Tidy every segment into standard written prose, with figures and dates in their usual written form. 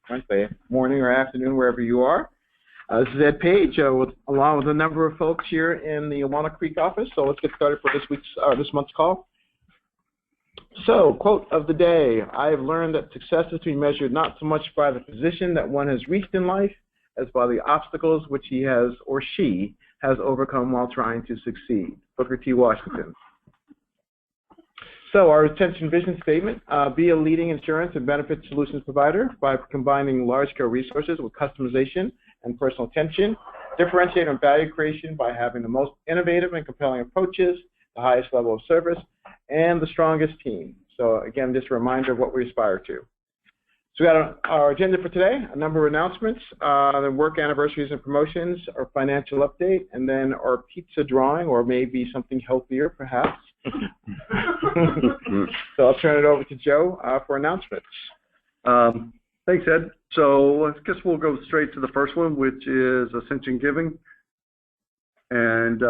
Wednesday morning or afternoon, wherever you are. This is Ed Page, along with a number of folks here in the Walnut Creek office. So let's get started for this month's call. So, quote of the day: I have learned that success is to be measured not so much by the position that one has reached in life, as by the obstacles which he has or she has overcome while trying to succeed. Booker T. Washington. So our retention vision statement: be a leading insurance and benefit solutions provider by combining large-scale resources with customization and personal attention. Differentiate on value creation by having the most innovative and compelling approaches, the highest level of service, and the strongest team. So again, just a reminder of what we aspire to. So we got our agenda for today: a number of announcements, the work anniversaries and promotions, our financial update, and then our pizza drawing, or maybe something healthier, perhaps. So I'll turn it over to Joe for announcements. Thanks, Ed. So I guess we'll go straight to the first one, which is Ascension Giving and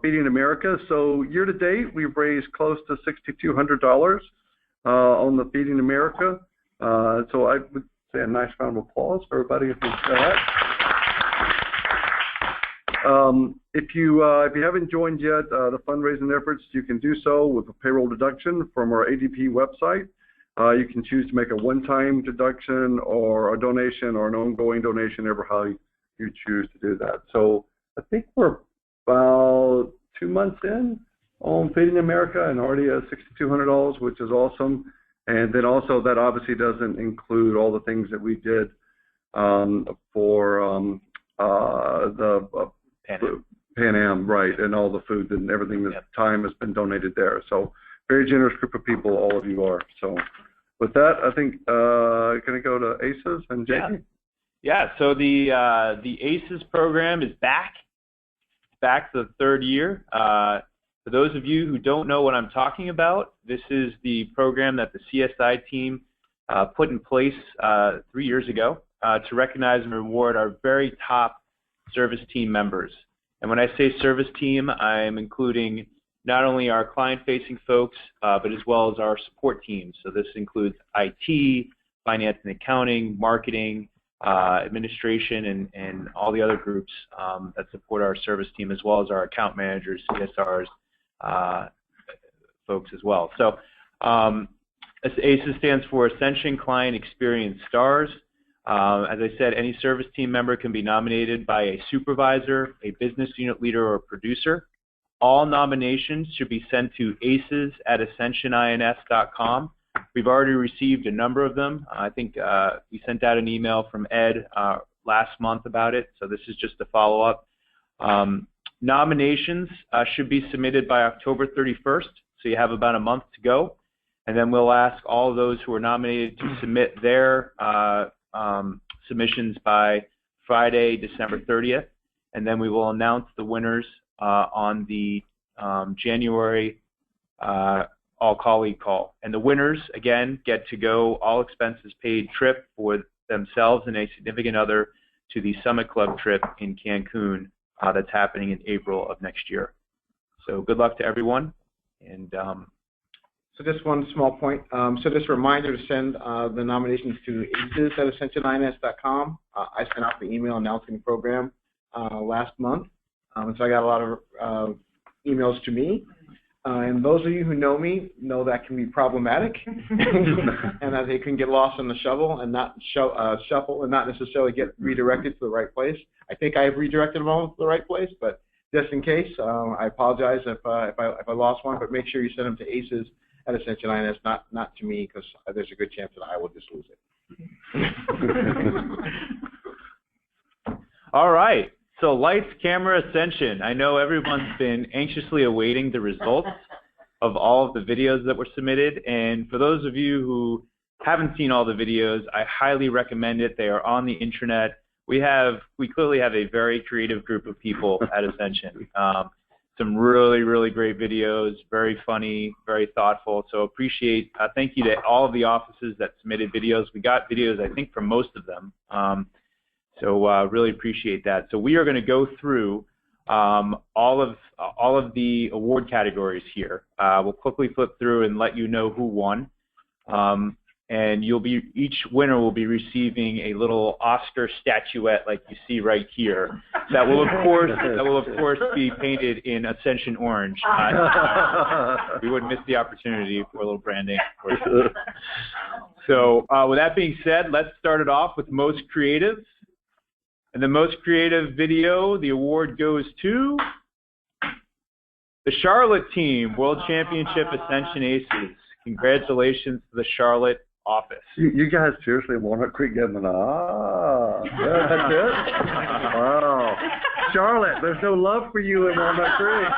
Feeding America. So year to date, we've raised close to $6,200 on the Feeding America. So I would say a nice round of applause for everybody if you do that. If you haven't joined yet the fundraising efforts, you can do so with a payroll deduction from our ADP website. You can choose to make a one-time deduction or a donation or an ongoing donation, ever how you choose to do that. So I think we're about 2 months in on Feeding America and already at $6,200, which is awesome. And then also that obviously doesn't include all the things that we did for the Pan Am, right, and all the food and everything that time has been donated there. So very generous group of people, all of you are. So with that, I think going to go to ACES and Jake. Yeah. So the ACES program is back. It's back to the third year. For those of you who don't know what I'm talking about, this is the program that the CSI team put in place 3 years ago to recognize and reward our very top service team members. And when I say service team, I'm including not only our client-facing folks, but as well as our support teams. So this includes IT, finance and accounting, marketing, administration, and all the other groups that support our service team, as well as our account managers, CSRs, folks as well. So ACES stands for Ascension Client Experience Stars. As I said, any service team member can be nominated by a supervisor, a business unit leader, or a producer. All nominations should be sent to aces@ascensionins.com. We've already received a number of them. I think we sent out an email from Ed last month about it, so this is just a follow-up. Nominations should be submitted by October 31st, so you have about a month to go. And then we'll ask all of those who are nominated to submit their submissions by Friday, December 30th. And then we will announce the winners on the January all-colleague call. And the winners, again, get to go all expenses paid trip for themselves and a significant other to the Summit Club trip in Cancun that's happening in April of next year. So good luck to everyone. And so just one small point. So just a reminder to send the nominations to aces@ascensionins.com. I sent out the email announcing the program last month. So I got a lot of emails to me. And those of you who know me know that can be problematic, and that they can get lost in the shuffle and not necessarily get redirected to the right place. I think I have redirected them all to the right place, but just in case, I apologize if I lost one. But make sure you send them to aces@ascensionins, not to me, because there's a good chance that I will just lose it. All right. So Lights, Camera, Ascension. I know everyone's been anxiously awaiting the results of all of the videos that were submitted. And for those of you who haven't seen all the videos, I highly recommend it. They are on the internet. We clearly have a very creative group of people at Ascension. Some really, really great videos, very funny, very thoughtful. So thank you to all of the offices that submitted videos. We got videos, I think, from most of them. So really appreciate that. So we are going to go through all of the award categories here. We'll quickly flip through and let you know who won. and each winner will be receiving a little Oscar statuette like you see right here. That will of course be painted in Ascension orange. We wouldn't miss the opportunity for a little branding. So with that being said, let's start it off with most creative. And the most creative video, the award goes to the Charlotte team, World Championship Ascension Aces. Congratulations to the Charlotte office. You guys seriously, Walnut Creek getting an that's it? Wow. Charlotte, there's no love for you in Walnut Creek.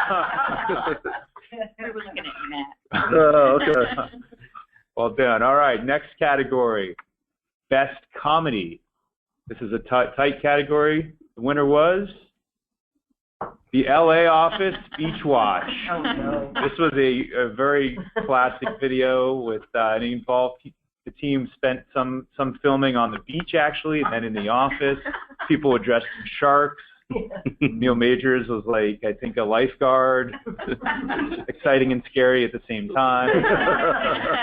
We were looking at you, Matt. Okay. Well done. All right, next category, Best Comedy. This is a tight category. The winner was the LA Office Beach Watch. Oh, no. This was a very classic video with it involved the team spent some filming on the beach actually, and then in the office, people were dressed as sharks. Neil Majors was like, I think, a lifeguard. Exciting and scary at the same time. It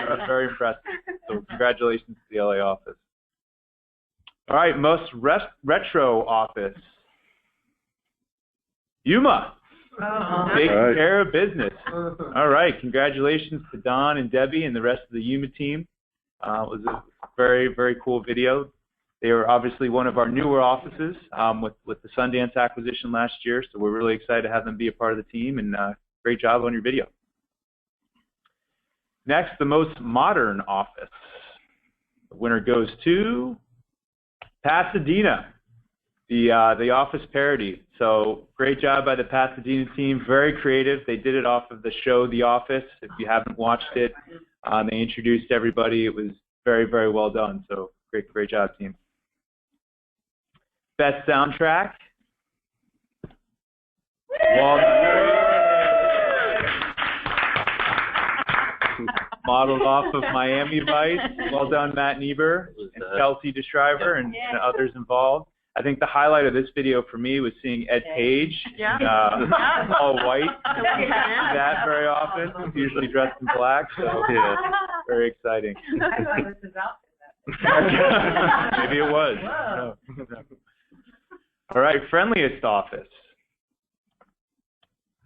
was very impressive. So congratulations to the LA Office. All right, most retro office. Yuma. Taking care of business. All right, congratulations to Don and Debbie and the rest of the Yuma team. It was a very, very cool video. They were obviously one of our newer offices with the Sundance acquisition last year, so we're really excited to have them be a part of the team, and great job on your video. Next, the most modern office. The winner goes to Pasadena, the office parody. So great job by the Pasadena team, very creative. They did it off of the show The Office. If you haven't watched it, they introduced everybody. It was very, very well done. So great job, team. Best soundtrack. Modeled off of Miami Vice. Well done, Matt Niebuhr and Kelsey DeShriver and others involved. I think the highlight of this video for me was seeing Ed Page, all white. That very often. He's usually dressed in black, so yeah, very exciting. Maybe it was. No. All right, friendliest office.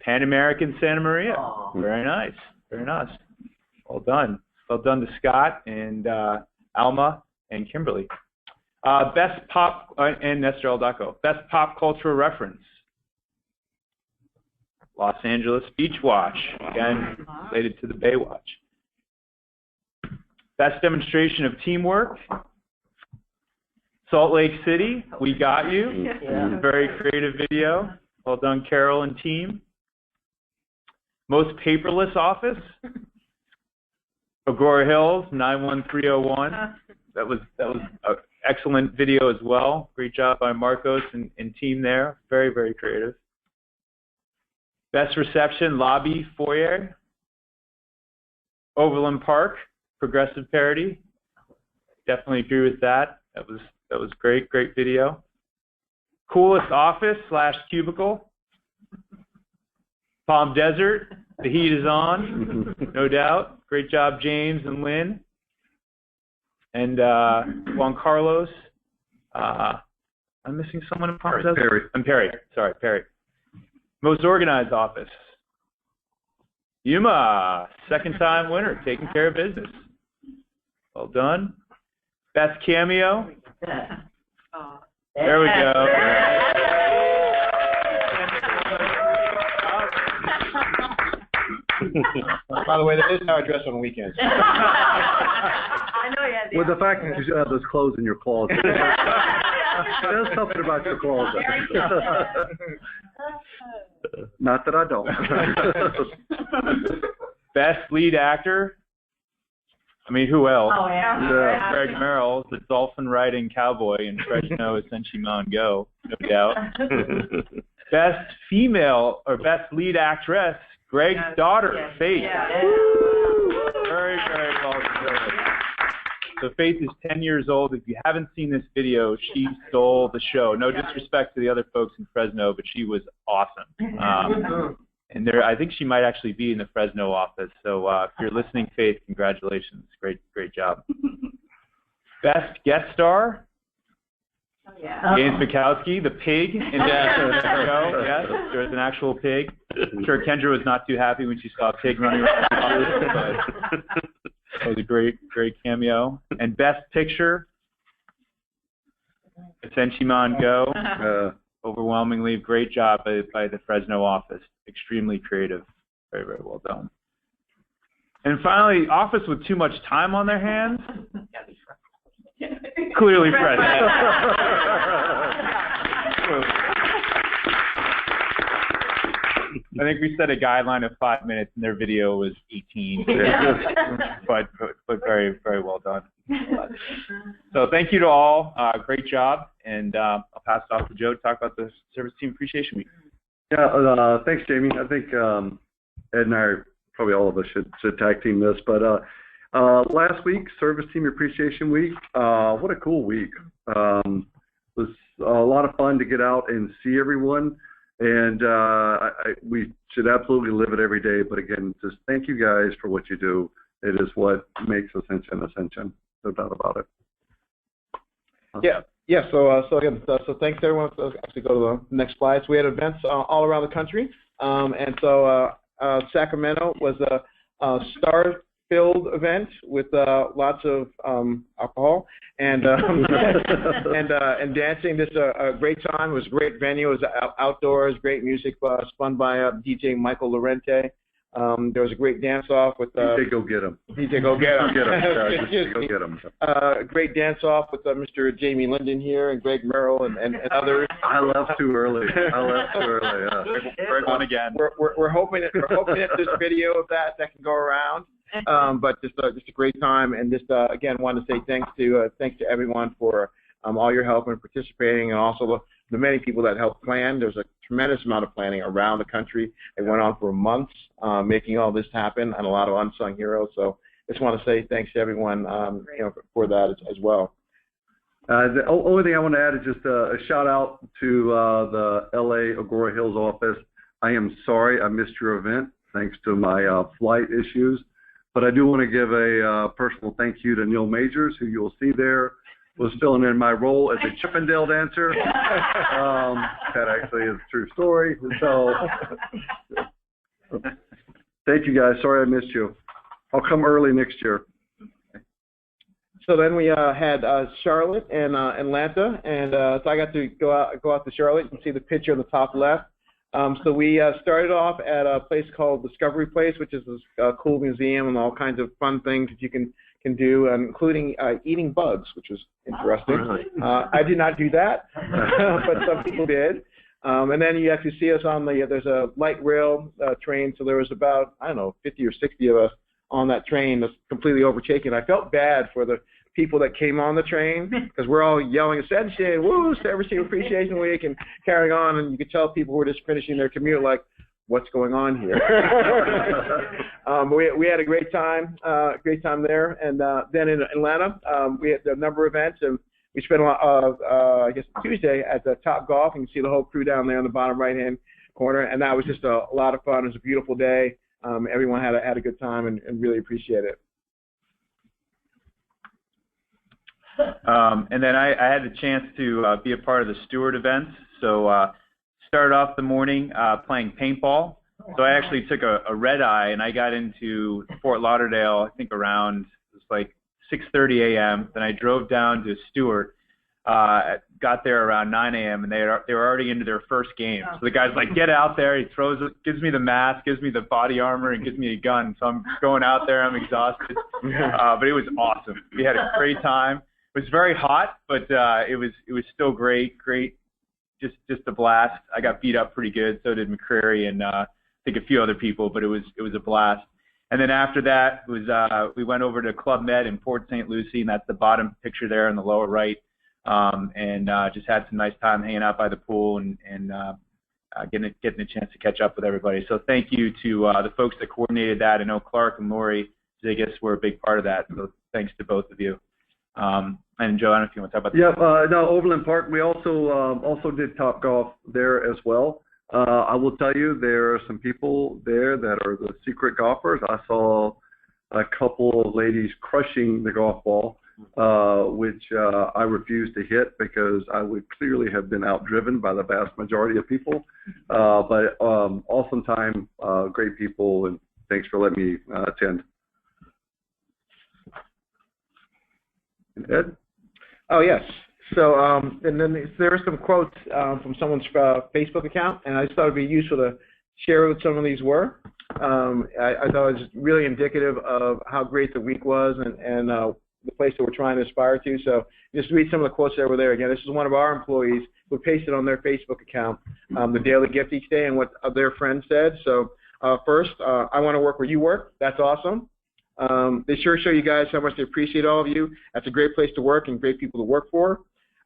Pan American Santa Maria. Very nice. Very nice. Well done. Well done to Scott and Alma and Kimberly. Best pop and Nestor Aldaco. Best pop cultural reference. Los Angeles Beach Watch. Again, related to the Baywatch. Best demonstration of teamwork. Salt Lake City, We Got You. Very creative video. Well done, Carol and team. Most paperless office. Agoura Hills, 91301. That was an excellent video as well. Great job by Marcos and team there. Very, very creative. Best reception, lobby, foyer. Overland Park, progressive parody. Definitely agree with that. That was great video. Coolest office / cubicle. Palm Desert, the heat is on, no doubt. Great job, James and Lynn. And Juan Carlos. I'm missing someone in Palm Desert. Perry. I'm Perry. Sorry, Perry. Most organized office. Yuma, second-time winner, taking care of business. Well done. Best cameo. There we go. By the way, that is how I dress on weekends. I know you had the With the fact that you have those clothes in your closet. There's something about your closet. Not that I don't. Best lead actor. I mean, who else? Oh, yeah. Greg Merrill, the dolphin riding cowboy in Fresno, Essentially Mon Go, no doubt. Best female or best lead actress, Greg's daughter, Faith. Very, very well deserved. So Faith is 10 years old. If you haven't seen this video, she stole the show. No disrespect to the other folks in Fresno, but she was awesome. And there, I think she might actually be in the Fresno office. So if you're listening, Faith, congratulations. Great job. Best guest star, Yeah. James Mikowski, the pig in the show. Yes, there was an actual pig. I'm sure Kendra was not too happy when she saw a pig running around the office, but it was a great cameo. And best picture, Senchimon Go. Overwhelmingly, great job by the Fresno office. Extremely creative. Very well done. And finally, office with too much time on their hands. Clearly Fresno. I think we set a guideline of 5 minutes, and their video was 18. but very well done. So thank you to all. Great job, and I'll pass it off to Joe to talk about the Service Team Appreciation Week. Yeah, thanks, Jamie. I think Ed and I, probably all of us, should tag team this. But last week, Service Team Appreciation Week. What a cool week! It was a lot of fun to get out and see everyone. And we should absolutely live it every day. But again, just thank you guys for what you do. It is what makes Ascension Ascension. No doubt about it. Yeah. So again, so thanks everyone. So actually, go to the next slide. So we had events all around the country, and so Sacramento was a star-filled event with lots of alcohol and and dancing. This a great time. It was a great venue. It was outdoors, great music, spun by DJ Michael Lorente. There was a great dance-off with DJ Go Get 'em. DJ Go Get 'em. Go Get 'em. Great dance-off with Mr. Jamie Linden here and Greg Merrill and others. I left too early. Yeah. Greg won again. We're hoping that this video of that can go around. But just a great time, and just again want to say thanks to everyone for all your help in participating, and also the many people that helped plan. There's a tremendous amount of planning around the country. It went on for months, making all this happen, and a lot of unsung heroes. So just want to say thanks to everyone, for that as well. The only thing I want to add is just a shout out to the LA Agora Hills office. I am sorry I missed your event thanks to my flight issues, but I do want to give a personal thank you to Neil Majors, who you'll see there, was filling in my role as a Chippendale dancer. That actually is a true story. So thank you guys. Sorry I missed you. I'll come early next year. So then we had Charlotte and Atlanta, and so I got to go out to Charlotte. You can see the picture on the top left. So we started off at a place called Discovery Place, which is a cool museum and all kinds of fun things that you can do, including eating bugs, which was interesting. Oh, really? I did not do that, but some people did. And then you actually see us on there's a light rail train, so there was about, 50 or 60 of us on that train that's completely overtaken. I felt bad for the people that came on the train because we're all yelling Ascension, woo, Service Team Appreciation Week, and carrying on, and you could tell people were just finishing their commute like, what's going on here? But we had a great time there, and then in Atlanta, we had a number of events, and we spent a lot of, I guess Tuesday at the Top Golf. You can see the whole crew down there in the bottom right-hand corner, and that was just a lot of fun. It was a beautiful day. Everyone had a good time and really appreciate it. And then I had the chance to be a part of the Stewart events. So started off the morning playing paintball. So I actually took a red eye, and I got into Fort Lauderdale, I think around, it was like 6:30 a.m. Then I drove down to Stewart, got there around 9 a.m., and they were already into their first game. So the guy's like, get out there. He gives me the mask, gives me the body armor, and gives me a gun. So I'm going out there. I'm exhausted. But it was awesome. We had a great time. It was very hot, but it was still great, just a blast. I got beat up pretty good, so did McCreary and I think a few other people, but it was a blast. And then after that we went over to Club Med in Port St. Lucie, and that's the bottom picture there in the lower right, and just had some nice time hanging out by the pool and getting a chance to catch up with everybody. So thank you to the folks that coordinated that. I know Clark and Lori Ziggis were a big part of that, so thanks to both of you. And Joe, I don't know if you want to talk about that. Yeah, no, Overland Park. We also did Top Golf there as well. I will tell you, there are some people there that are the secret golfers. I saw a couple of ladies crushing the golf ball, which I refused to hit because I would clearly have been outdriven by the vast majority of people. But awesome time, great people, and thanks for letting me attend. And Ed? Oh, yes. So, and then there are some quotes from someone's Facebook account, and I just thought it would be useful to share what some of these were. I thought it was really indicative of how great the week was and the place that we're trying to aspire to. So just read some of the quotes that were there. Again, this is one of our employees who pasted on their Facebook account the daily gift each day and what their friend said. So first, I want to work where you work. That's awesome. They sure show you guys how much they appreciate all of you. That's a great place to work and great people to work for.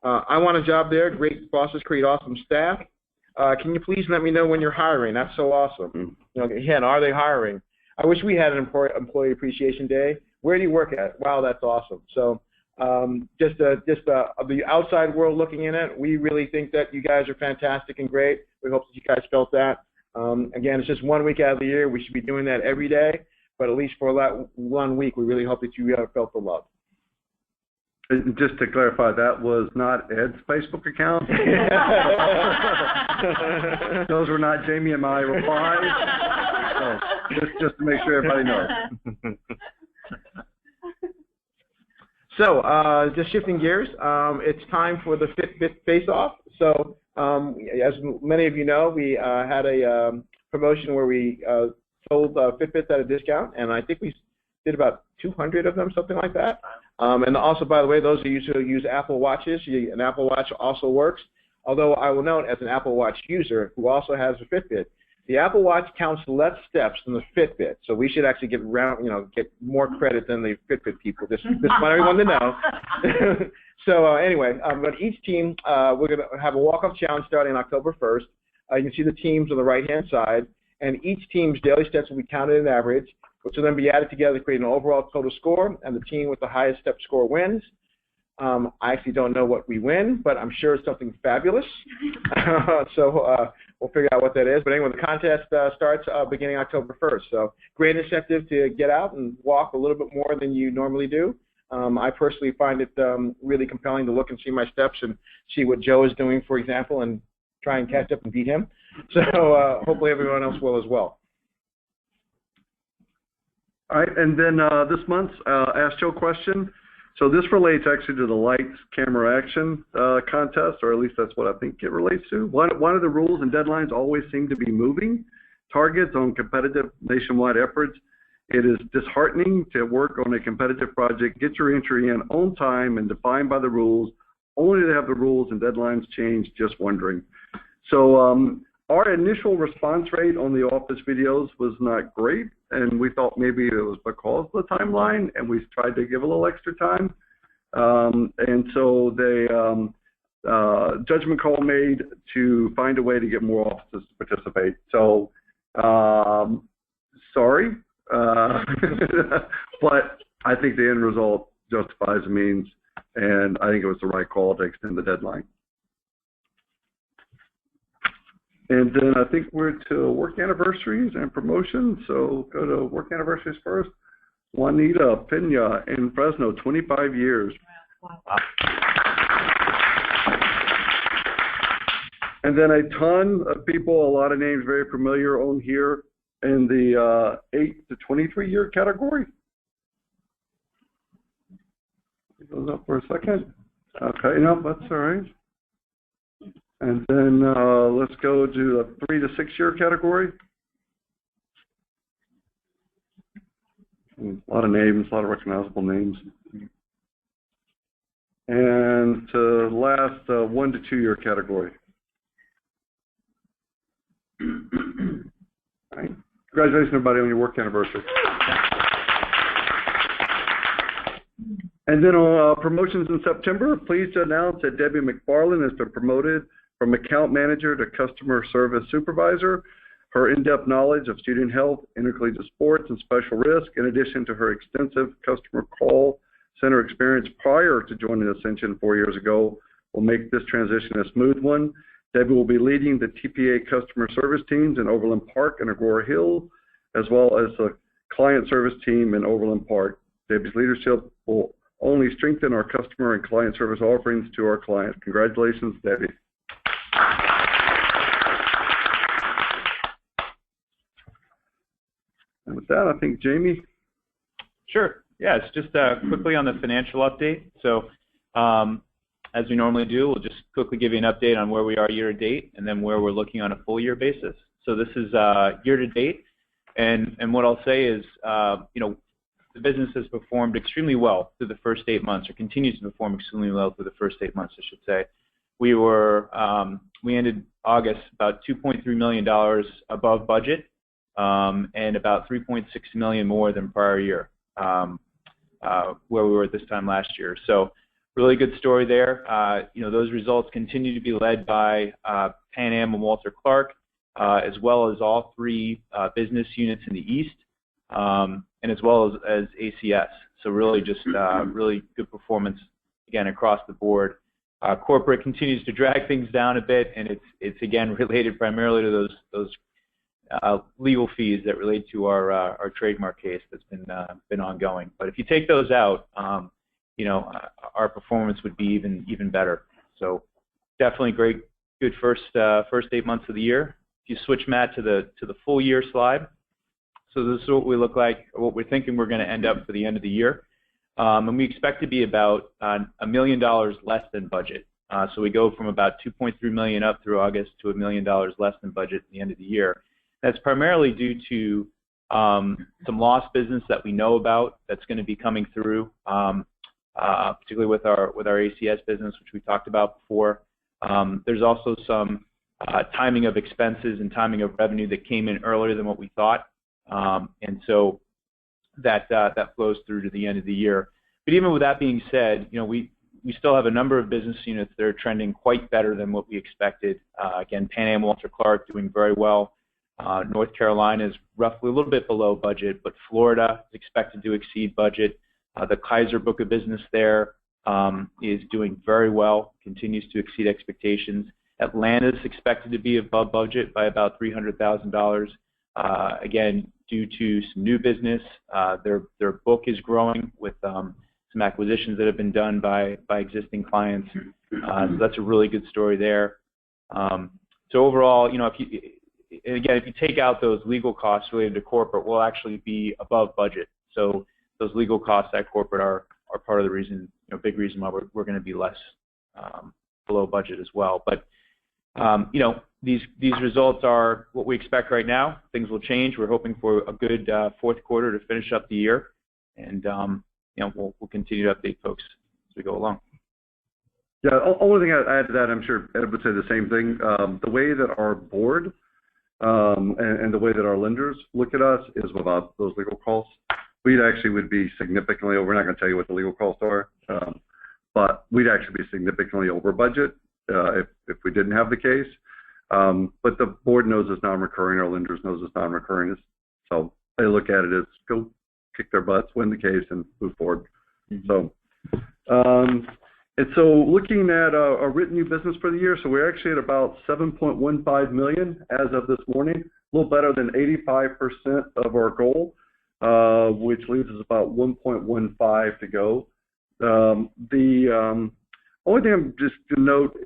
I want a job there. Great bosses create awesome staff. Can you please let me know when you're hiring? That's so awesome. You know, again, are they hiring? I wish we had an employee appreciation day. Where do you work at? Wow, that's awesome. So just the outside world looking in it, we really think that you guys are fantastic and great. We hope that you guys felt that. Again, it's just 1 week out of the year. We should be doing that every day. But at least for that 1 week, we really hope that you felt the love. And just to clarify, that was not Ed's Facebook account. Those were not Jamie and my replies. So just to make sure everybody knows. So just shifting gears, it's time for the Fitbit face-off. So as many of you know, we had a promotion where we sold Fitbits at a discount, and I think we did about 200 of them, something like that. And also, by the way, those of you who use Apple Watches, an Apple Watch also works. Although I will note, as an Apple Watch user who also has a Fitbit, the Apple Watch counts less steps than the Fitbit. So we should actually get more credit than the Fitbit people. Just want everyone to know. So anyway, but each team, we're going to have a walk-off challenge starting October 1st. You can see the teams on the right-hand side, and each team's daily steps will be counted in average, which will then be added together to create an overall total score, and the team with the highest step score wins. I actually don't know what we win, but I'm sure it's something fabulous. So we'll figure out what that is. But anyway, the contest starts beginning October 1st. So great incentive to get out and walk a little bit more than you normally do. I personally find it really compelling to look and see my steps and see what Joe is doing, for example, and try and catch up and beat him. So hopefully everyone else will as well. All right, and then this month's Ask Joe question. So this relates actually to the lights, camera, action contest, or at least that's what I think it relates to. One of the rules and deadlines always seem to be moving targets on competitive nationwide efforts. It is disheartening to work on a competitive project, get your entry in on time and defined by the rules, only to have the rules and deadlines change. Just wondering. So our initial response rate on the office videos was not great, and we thought maybe it was because of the timeline, and we tried to give a little extra time. And so they judgment call made to find a way to get more offices to participate. So sorry, but I think the end result justifies the means, and I think it was the right call to extend the deadline. And then I think we're to work anniversaries and promotions. So go to work anniversaries first. Juanita Pena in Fresno, 25 years. Wow. And then a ton of people, a lot of names very familiar on here in the 8 to 23 year category. It goes up for a second. Okay, no, that's all right. And then let's go to the 3 to 6 year category. A lot of names, a lot of recognizable names. And to last 1 to 2 year category. All right. Congratulations, everybody, on your work anniversary. And then on promotions in September, pleased to announce that Debbie McFarland has been promoted from account manager to customer service supervisor. Her in-depth knowledge of student health, intercollegiate sports, and special risk, in addition to her extensive customer call center experience prior to joining Ascension 4 years ago, will make this transition a smooth one. Debbie will be leading the TPA customer service teams in Overland Park and Aurora Hill, as well as the client service team in Overland Park. Debbie's leadership will only strengthen our customer and client service offerings to our clients. Congratulations, Debbie. And with that, I think Jamie. Sure. Yeah, it's just quickly on the financial update. So as we normally do, we'll just quickly give you an update on where we are year to date and then where we're looking on a full year basis. So this is year to date, and what I'll say is, the business has performed extremely well through the first 8 months, or continues to perform extremely well through the first 8 months, I should say. We ended August about $2.3 million above budget, and about $3.6 million more than prior year, where we were at this time last year. So really good story there. Those results continue to be led by Pan Am and Walter Clark, as well as all three business units in the East, and as well as ACS. So really just really good performance again across the board. Corporate continues to drag things down a bit, and it's again related primarily to those legal fees that relate to our trademark case that's been ongoing. But if you take those out, our performance would be even better. So definitely good first 8 months of the year. If you switch, Matt, to the full year slide. So this is what we look like, or what we're thinking we're going to end up for the end of the year. And we expect to be about $1 million less than budget. So we go from about $2.3 million up through August to $1 million less than budget at the end of the year. That's primarily due to some lost business that we know about that's going to be coming through, particularly with our ACS business, which we talked about before. There's also some timing of expenses and timing of revenue that came in earlier than what we thought, and so that flows through to the end of the year. But even with that being said, we still have a number of business units that are trending quite better than what we expected. Again, Pan Am, Walter Clark doing very well. North Carolina is roughly a little bit below budget, but Florida is expected to exceed budget. The Kaiser book of business there is doing very well, continues to exceed expectations. Atlanta is expected to be above budget by about $300,000. Again, due to some new business, their book is growing with some acquisitions that have been done by existing clients. So that's a really good story there. So overall, if you take out those legal costs related to corporate, we'll actually be above budget. So those legal costs at corporate are part of the reason, big reason why we're going to be less below budget as well. But these results are what we expect right now. Things will change. We're hoping for a good fourth quarter to finish up the year, and we'll continue to update folks as we go along. Yeah, only thing I'd add to that, I'm sure Ed would say the same thing. The way that our board and the way that our lenders look at us is without those legal costs. We actually would be significantly over. We're not going to tell you what the legal costs are, but we'd actually be significantly over budget if we didn't have the case. But the board knows it's non-recurring. Our lenders knows it's non-recurring. So they look at it as go kick their butts, win the case, and move forward. Mm-hmm. So looking at our written new business for the year, so we're actually at about $7.15 million as of this morning, a little better than 85% of our goal, which leaves us about 1.15 to go. The only thing I'm just to note,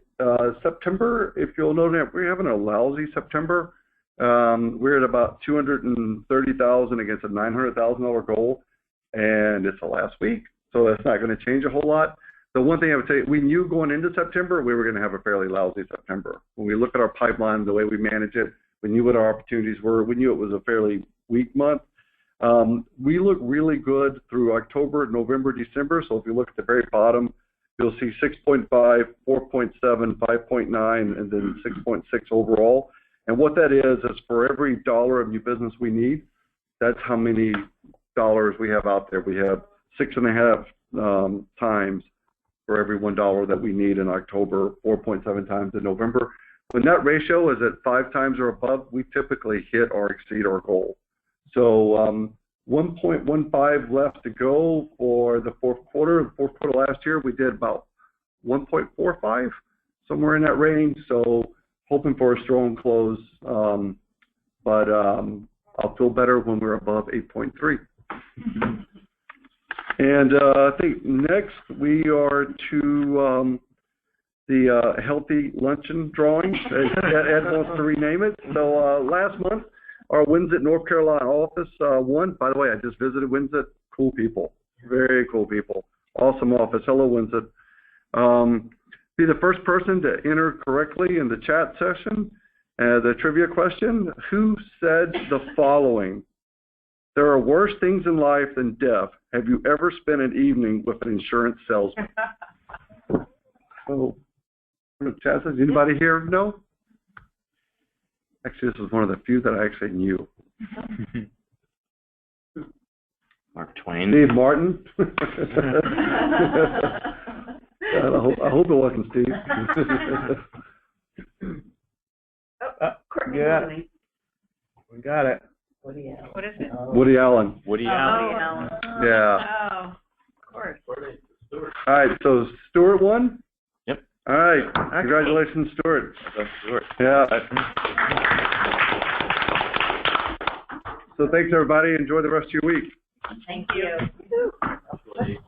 September, if you'll note that we're having a lousy September. We're at about $230,000 against a $900,000 goal, and it's the last week, so that's not going to change a whole lot. The one thing I would say, we knew going into September we were going to have a fairly lousy September. When we look at our pipeline, the way we manage it, we knew what our opportunities were. We knew it was a fairly weak month. We look really good through October, November, December. So if you look at the very bottom, you'll see 6.5, 4.7, 5.9, and then 6.6 overall. And what that is for every dollar of new business we need, that's how many dollars we have out there. We have 6.5 times for every $1 that we need in October, 4.7 times in November. When that ratio is at 5 times or above, we typically hit or exceed our goal. So 1.15 left to go for the fourth quarter. The fourth quarter last year, we did about 1.45, somewhere in that range. So hoping for a strong close, but I'll feel better when we're above 8.3. And I think next we are to the Healthy Luncheon Drawing. Ed wants to rename it. So last month, our Winsett, North Carolina office won. By the way, I just visited Winsett. Cool people. Very cool people. Awesome office. Hello, Winsett. Be the first person to enter correctly in the chat session. The trivia question, who said the following? There are worse things in life than death. Have you ever spent an evening with an insurance salesman? Oh, chat says, anybody here know? Actually, this is one of the few that I actually knew. Mark Twain. Steve Martin. I hope it wasn't Steve. Yeah. We got it. What is it? Woody Allen. Woody Oh, Allen. Yeah. Oh, of course. All right, so Stuart won? Yep. All right, congratulations, Stuart. Stuart. Yeah. So thanks, everybody. Enjoy the rest of your week. Thank you.